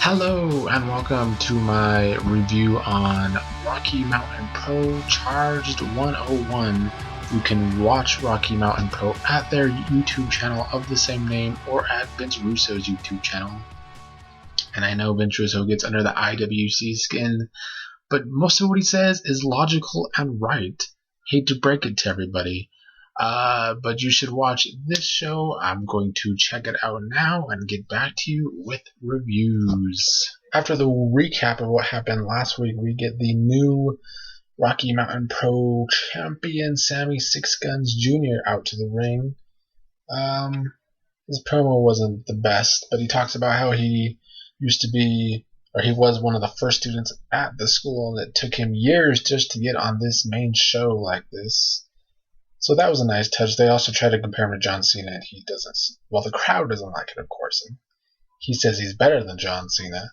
Hello and welcome to my review on Rocky Mountain Pro Charged 101. You can watch Rocky Mountain Pro at their YouTube channel of the same name or at Vince Russo's YouTube channel. And I know Vince Russo gets under the IWC skin, but most of what he says is logical and right. Hate to break it to everybody. But you should watch this show. I'm going to check it out now and get back to you with reviews. After the recap of what happened last week, we get the new Rocky Mountain Pro champion Sammy Six Guns Jr. out to the ring. His promo wasn't the best, but he talks about how he used to be, or he was one of the first students at the school, and it took him years just to get on this main show like this. So that was a nice touch. They also try to compare him to John Cena, and he doesn't. Well, the crowd doesn't like it, of course. And he says he's better than John Cena.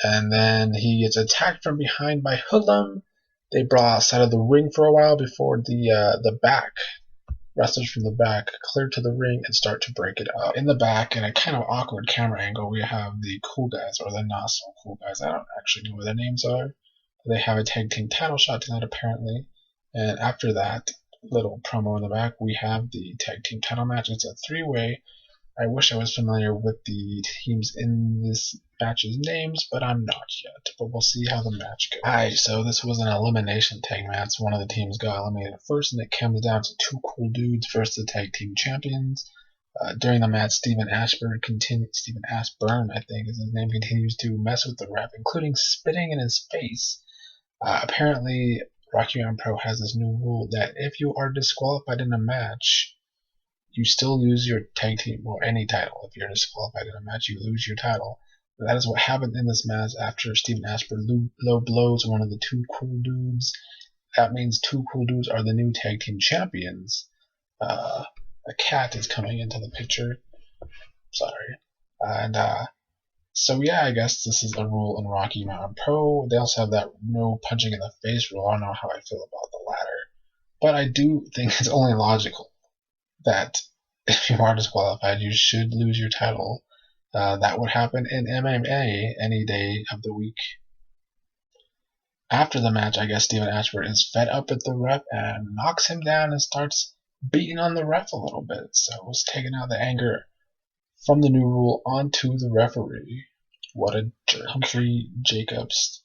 And then he gets attacked from behind by Hoodlum. They brawl outside of the ring for a while before the back wrestlers from the back clear to the ring and start to break it up. In the back, in a kind of awkward camera angle, we have the cool guys, or the not so cool guys. I don't actually know what their names are. They have a tag team title shot tonight, apparently. And after that little promo in the back, we have the tag team title match. It's a three-way. I wish I was familiar with the teams in this match's names, but I'm not yet. But we'll see how the match goes. Alright, so this was an elimination tag match. One of the teams got eliminated first, and it comes down to two cool dudes versus the tag team champions. During the match, Stephen Ashburn, I think is his name, continues to mess with the ref, including spitting in his face. Apparently, Rocky Mountain Pro has this new rule that if you are disqualified in a match, you still lose your tag team or any title. If you're disqualified in a match, you lose your title. That is what happened in this match after Stephen Ashburn low blows one of the two cool dudes. That means two cool dudes are the new tag team champions. A cat is coming into the picture. Sorry. So yeah, I guess this is a rule in Rocky Mountain Pro. They also have that no punching in the face rule. I don't know how I feel about the latter. But I do think it's only logical that if you are disqualified, you should lose your title. That would happen in MMA any day of the week. After the match, I guess Stephen Ashburn is fed up with the ref and knocks him down and starts beating on the ref a little bit. So it was taking out the anger from the new rule onto the referee. What a jerk. Humphrey Jacobs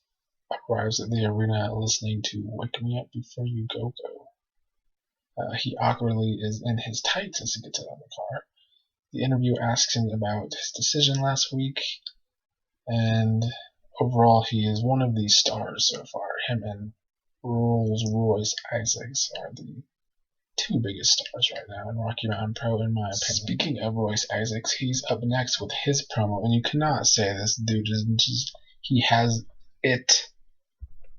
arrives at the arena listening to Wake Me Up Before You Go Go. He awkwardly is in his tights as he gets out of the car. The interview asks him about his decision last week, and overall he is one of the stars so far. Him and Rolls-Royce Isaacs are the two biggest stars right now in Rocky Mountain Pro, in my opinion. Speaking of Royce Isaacs, he's up next with his promo, and you cannot say this dude he has it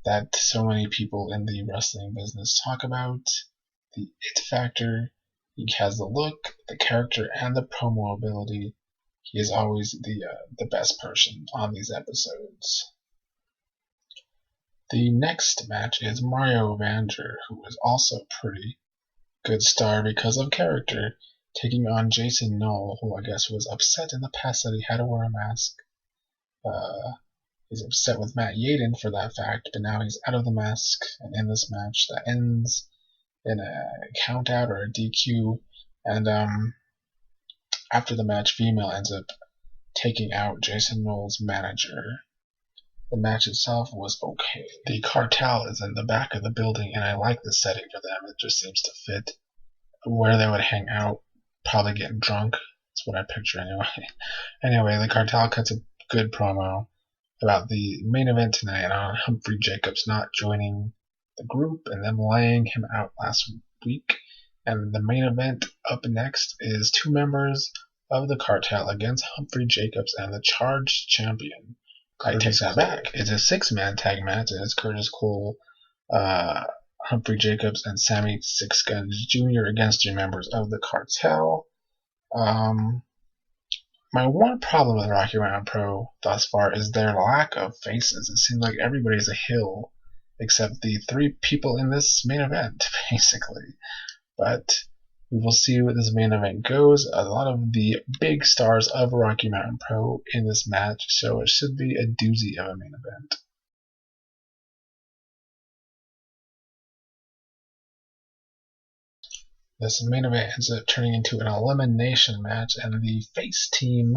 that so many people in the wrestling business talk about. The it factor. He has the look, the character, and the promo ability. He is always the best person on these episodes. The next match is Mario Vander, who is also a pretty good star because of character, taking on Jason Knoll, who I guess was upset in the past that he had to wear a mask. He's upset with Matt Yaden for that fact, but now he's out of the mask, and in this match that ends in a count out or a DQ, and after the match, Female ends up taking out Jason Knoll's manager. The match itself was okay. The cartel is in the back of the building, and I like the setting for them. It just seems to fit where they would hang out, probably getting drunk. That's what I picture anyway. Anyway, the cartel cuts a good promo about the main event tonight on Humphrey Jacobs not joining the group and them laying him out last week. And the main event up next is two members of the cartel against Humphrey Jacobs and the Charged champion. I take that back. It's a six-man tag match, and it's Curtis Cole, Humphrey Jacobs, and Sammy Six Guns Jr. against three members of the cartel. My one problem with Rocky Mountain Pro thus far is their lack of faces. It seems like everybody's a heel except the three people in this main event, basically. But We will see where this main event goes. A lot of the big stars of Rocky Mountain Pro in this match, so it should be a doozy of a main event. This main event ends up turning into an elimination match, and the face team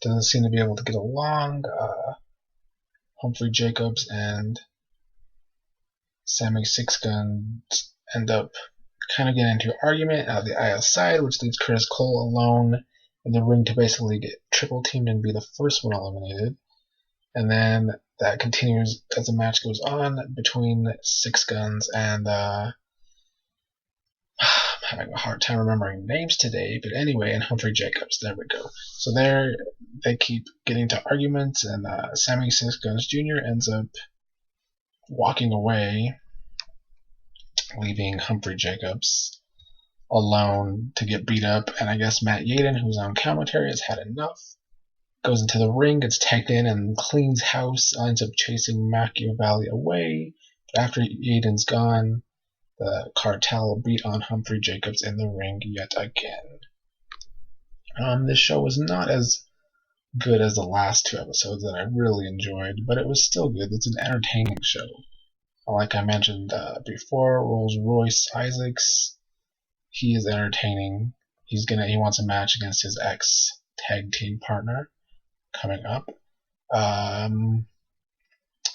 doesn't seem to be able to get along. Humphrey Jacobs and Sammy Six Guns end up kind of getting into an argument out of the IS side, which leaves Curtis Cole alone in the ring to basically get triple teamed and be the first one eliminated. And then that continues as the match goes on between Six Guns and I'm having a hard time remembering names today, but anyway, and Humphrey Jacobs. There we go. So there they keep getting into arguments, and Sammy Six Guns Jr. ends up walking away, leaving Humphrey Jacobs alone to get beat up. And I guess Matt Yaden, who's on commentary, has had enough. Goes into the ring, gets tagged in, and cleans house. Ends up chasing Machiavelli away. But after Yaden's gone, the Cartel beat on Humphrey Jacobs in the ring yet again. This show was not as good as the last two episodes that I really enjoyed, but it was still good. It's an entertaining show. Like I mentioned before, Rolls Royce Isaacs, he is entertaining. He wants a match against his ex tag team partner coming up.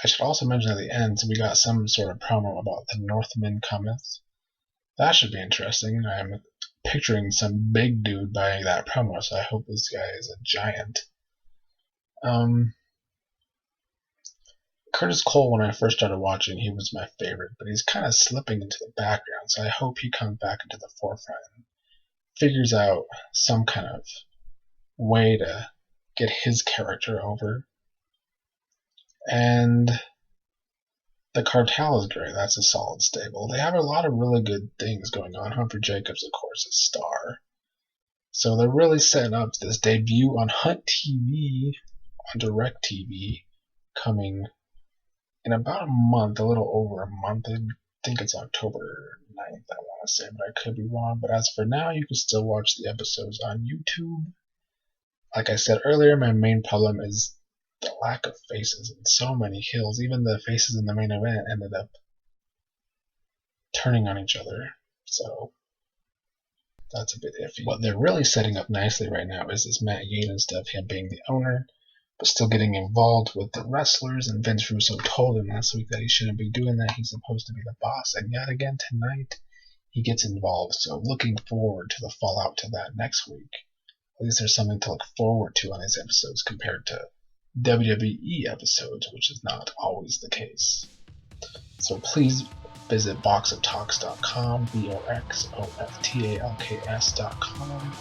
I should also mention at the end, we got some sort of promo about the Northman Cometh. That should be interesting. I'm picturing some big dude by that promo, so I hope this guy is a giant. Curtis Cole, when I first started watching, he was my favorite, but he's kind of slipping into the background, so I hope he comes back into the forefront and figures out some kind of way to get his character over. And the Cartel is great. That's a solid stable. They have a lot of really good things going on. Humphrey Jacobs, of course, is star. So they're really setting up this debut on Hunt TV, on DirecTV, coming in about a month, a little over a month. I think it's October 9th, I want to say, but I could be wrong. But as for now, you can still watch the episodes on YouTube. Like I said earlier, my main problem is the lack of faces in so many heels. Even the faces in the main event ended up turning on each other. So that's a bit iffy. What they're really setting up nicely right now is this Matt Yaden stuff, him being the owner, but still getting involved with the wrestlers. And Vince Russo told him last week that he shouldn't be doing that. He's supposed to be the boss. And yet again tonight, he gets involved. So looking forward to the fallout to that next week. At least there's something to look forward to on these episodes compared to WWE episodes, which is not always the case. So please visit boxoftalks.com, boxoftalks.com.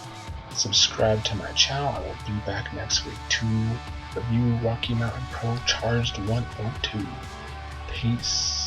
Subscribe to my channel. I will be back next week to review Rocky Mountain Pro Charged 102. Peace.